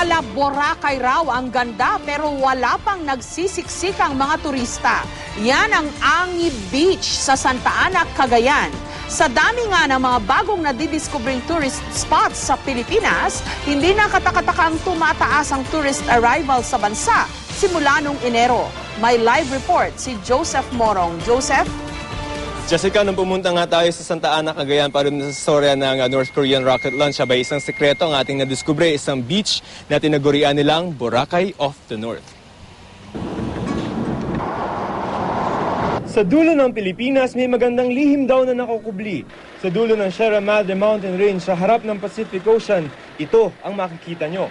ala Boracay raw ang ganda pero wala pang nagsisiksikang mga turista. Yan ang Angi Beach sa Santa Ana, Cagayan. Sa dami nga ng mga bagong nadidiscovering tourist spots sa Pilipinas, hindi nakatakatakang tumataas ang tourist arrival sa bansa simula noong Enero. May live report si Joseph Morong. Joseph? Jessica, nung pumunta nga tayo sa Santa Ana, Cagayan para sa storya ng North Korean rocket launch, sabay isang sekreto ang ating nadiskubre, isang beach na tinagurian nilang Boracay of the North. Sa dulo ng Pilipinas, may magandang lihim daw na nakukubli. Sa dulo ng Sierra Madre Mountain Range sa harap ng Pacific Ocean, ito ang makikita nyo.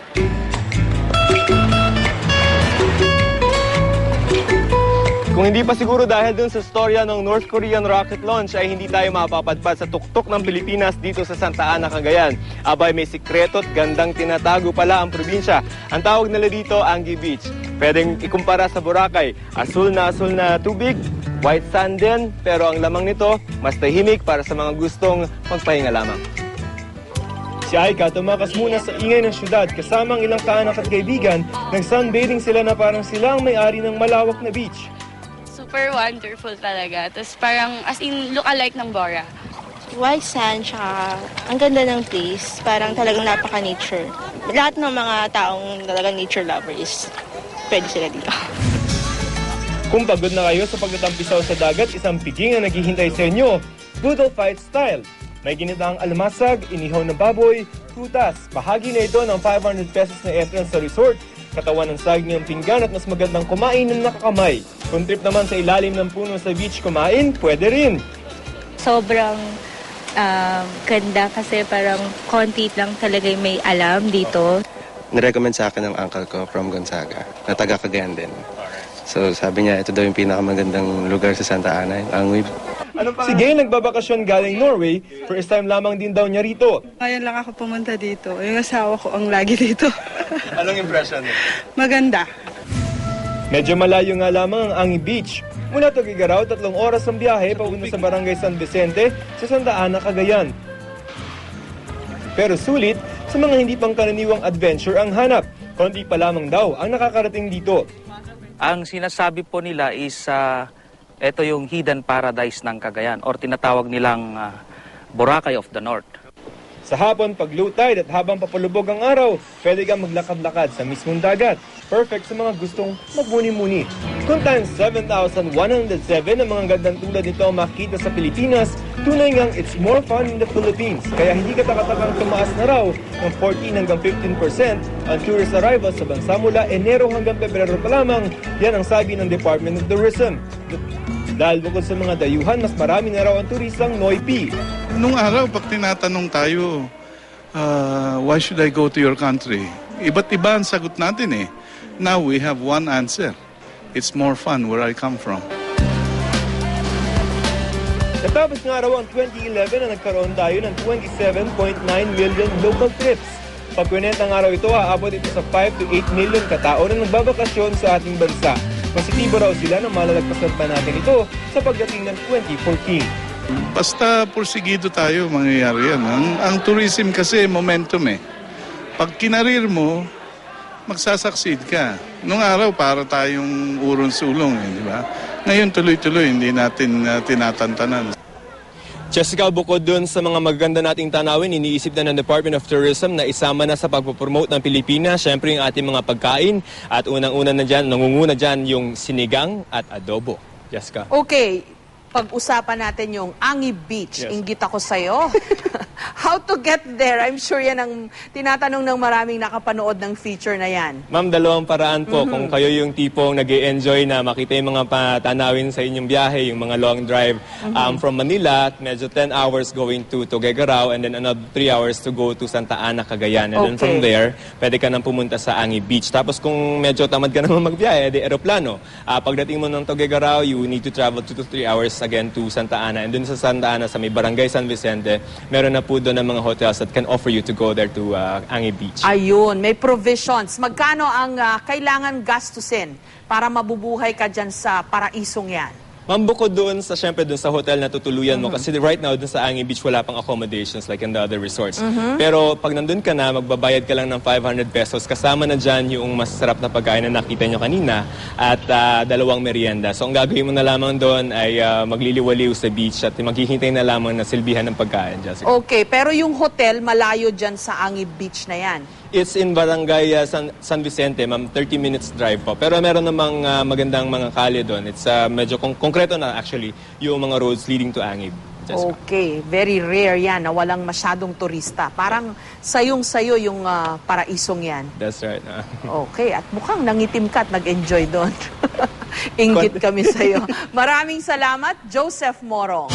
Kung hindi pa siguro dahil dun sa storya ng North Korean rocket launch ay hindi tayo mapapadpad sa tuktok ng Pilipinas dito sa Santa Ana, Cagayan. Abay, may sikreto at gandang tinatago pala ang probinsya. Ang tawag nila dito, Angi Beach. Pwedeng ikumpara sa Boracay. Asul na tubig, white sand din, pero ang lamang nito, mas tahimik para sa mga gustong magpahinga lamang. Si Aika tumakas muna sa ingay ng syudad kasama ang ilang kaanak at kaibigan. Nag-sunbathing sila na parang sila ang may-ari ng malawak na beach. Super wonderful talaga. Tapos parang as in look-alike ng Bora. White sand, tsaka ang ganda ng place. Parang talagang napaka-nature. Lahat ng mga taong talagang nature lovers, pwede sila dito. Kung pagod na kayo sa pagtatampisaw sa dagat, isang piging ang naghihintay sa inyo. Boodle Fight Style. May ginitaang almasag, inihaw na baboy, prutas. Bahagi na ito ng 500 pesos na entrance sa resort. Katawan ng saging ang pinggan at mas magandang kumain ng nakakamay. Kung trip naman sa ilalim ng puno sa beach kumain, pwede rin. Sobrang ganda kasi parang konti lang talaga may alam dito. Nirecommend sa akin ng uncle ko from Gonzaga, na taga Cagayan din. So sabi niya, ito daw yung pinakamagandang lugar sa Santa Ana, Angi. Si Gay nagbabakasyon galing Norway, first time lamang din daw niya rito. Ngayon lang ako pumunta dito. Yung asawa ko ang lagi dito. Anong impression mo? Maganda. Medyo malayo nga lamang ang Angi Beach. Mula Tuguegarao, 3 oras ang biyahe papunta sa Barangay San Vicente sa Santa Ana, Cagayan. Pero sulit, sa mga hindi pang karaniwang adventure ang hanap. Konti pa lamang daw ang nakakarating dito. Ang sinasabi po nila is ito yung hidden paradise ng Cagayan or tinatawag nilang Boracay of the North. Sa hapon, pag low tide at habang papalubog ang araw, pwede kang maglakad-lakad sa mismong dagat. Perfect sa mga gustong magmuni-muni. Kung times 7,107 ang mga gandang tulad nito ang makikita sa Pilipinas, tunay ngang it's more fun in the Philippines. Kaya hindi katakatakang tumaas na raw ng 14 hanggang 15% ang tourist arrivals sa bansa mula Enero hanggang Pebrero pa lamang. Yan ang sabi ng Department of Tourism. Dahil bukod sa mga dayuhan, mas marami na raw ang turistang Noipi. Nung araw, pag tinatanong tayo, why should I go to your country? Iba't iba ang sagot natin eh. Now we have one answer. It's more fun where I come from. Natapos nga raw ang 2011 na nagkaroon tayo ng 27.9 million local trips. Pag kwinentang araw ito, aabot ito sa 5 to 8 million katao na nagbabakasyon sa ating bansa. Positibo raw sila na malalagpasan pa natin ito sa pagdating ng 2014. Basta porsigido tayo, mangyayari yan. Ang tourism kasi momentum eh. Pag kinarir mo, magsasucceed ka. Nung araw, para tayong urong-sulong eh, di ba? Ngayon, tuloy-tuloy, hindi natin tinatantanan. Jessica, bukod dun sa mga magaganda nating tanawin, iniisip na ng Department of Tourism na isama na sa pagpopromote ng Pilipinas, syempre yung ating mga pagkain at unang-una na dyan, nangunguna dyan yung sinigang at adobo. Jessica. Okay, pag-usapan natin yung Angi Beach. Yes. Inggit ako sa'yo. How to get there? I'm sure yan ang tinatanong ng maraming nakapanood ng feature na yan. Ma'am, dalawang paraan po. Kung kayo yung tipong nag-e-enjoy na makita yung mga patanawin sa inyong biyahe, yung mga long drive from Manila, medyo 10 hours going to Tuguegarao and then another 3 hours to go to Santa Ana, Cagayan. And then from there, pwede ka nang pumunta sa Angi Beach. Tapos kung medyo tamad ka naman magbiyahe, di aeroplano. Pagdating mo ng Tuguegarao, you need to travel 2 to 3 hours again to Santa Ana. And dun sa Santa Ana, sa may Barangay San Vicente, meron na po doon ng mga hotels that can offer you to go there to Angi Beach. Ayun, may provisions. Magkano ang kailangan gastusin para mabubuhay ka dyan sa paraisong yan? Ma'am, bukod doon sa, syempre doon sa hotel na tutuluyan mo, kasi right now doon sa Angie Beach wala pang accommodations like in the other resorts. Pero pag nandun ka na, magbabayad ka lang ng 500 pesos. Kasama na dyan yung masasarap na pagkain na nakita nyo kanina at 2 merienda. So ang gagawin mo na lamang doon ay magliliwaliw sa beach at maghihintay na lamang na silbihan ng pagkain. Jessica. Okay, pero yung hotel malayo dyan sa Angie Beach na yan. It's in Barangay San Vicente, ma'am, 30 minutes drive po. Pero meron namang magandang mga kalye doon. It's medyo konkreto na actually yung mga roads leading to Angie. Jessica. Okay, very rare yan na walang masyadong turista. Parang sayong-sayo yung paraisong yan. That's right. Okay, at mukhang nangitim ka at nag-enjoy doon. Inggit kami sa'yo. Maraming salamat, Joseph Morong.